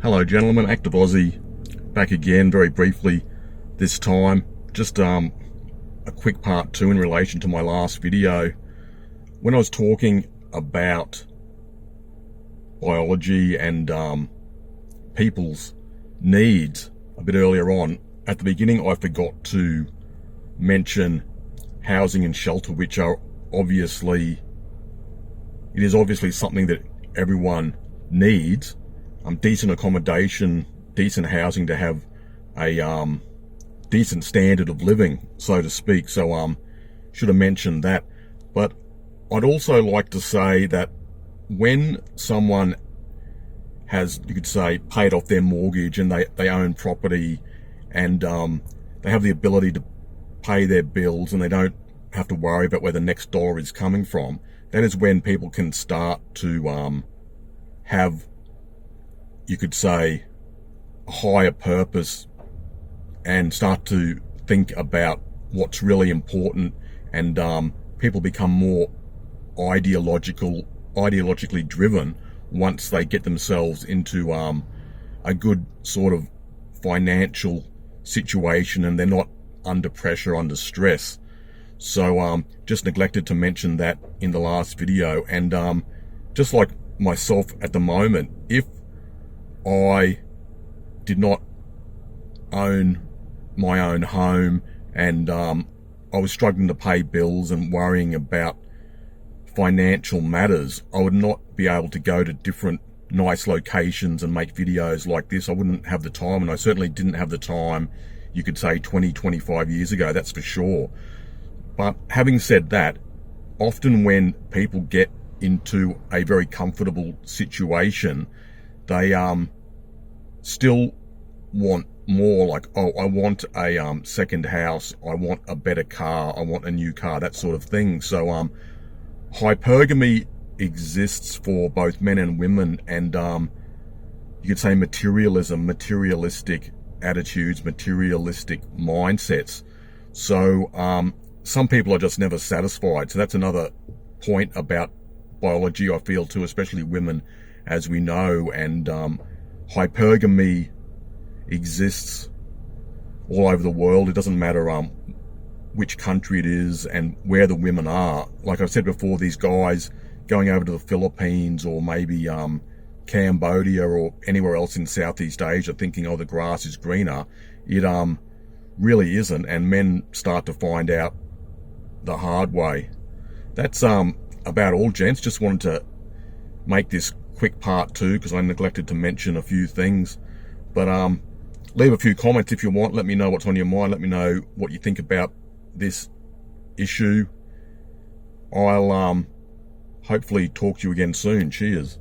Hello gentlemen, Active Aussie back again very briefly this time. Just a quick part 2 in relation to my last video. When I was talking about biology and people's needs a bit earlier on, at the beginning I forgot to mention housing and shelter, which are obviously something that everyone needs. Decent accommodation, decent housing to have a decent standard of living, so to speak. So should have mentioned that. But I'd also like to say that when someone has, you could say, paid off their mortgage and they own property and they have the ability to pay their bills and they don't have to worry about where the next dollar is coming from, that is when people can start to have, you could say, a higher purpose and start to think about what's really important, and people become more ideologically driven once they get themselves into a good sort of financial situation and they're not under pressure, under stress. So just neglected to mention that in the last video. And just like myself at the moment, if I did not own my own home and I was struggling to pay bills and worrying about financial matters, I would not be able to go to different nice locations and make videos like this. I wouldn't have the time, and I certainly didn't have the time, you could say 20-25 years ago, that's for sure. But having said that, often when people get into a very comfortable situation, they still want more, like, oh, I want a second house, I want a better car, I want a new car, that sort of thing. So hypergamy exists for both men and women, and you could say materialism, materialistic attitudes, materialistic mindsets. So some people are just never satisfied. So that's another point about biology, I feel, too, especially women, as we know. And hypergamy exists all over the world. It doesn't matter which country it is and where the women are. Like I said before, these guys going over to the Philippines or maybe Cambodia or anywhere else in Southeast Asia thinking, oh, the grass is greener, it really isn't, and men start to find out the hard way. That's about all, gents. Just wanted to make this quick part 2 because I neglected to mention a few things. But leave a few comments if you want. Let me know what's on your mind. Let me know what you think about this issue. I'll hopefully talk to you again soon. Cheers.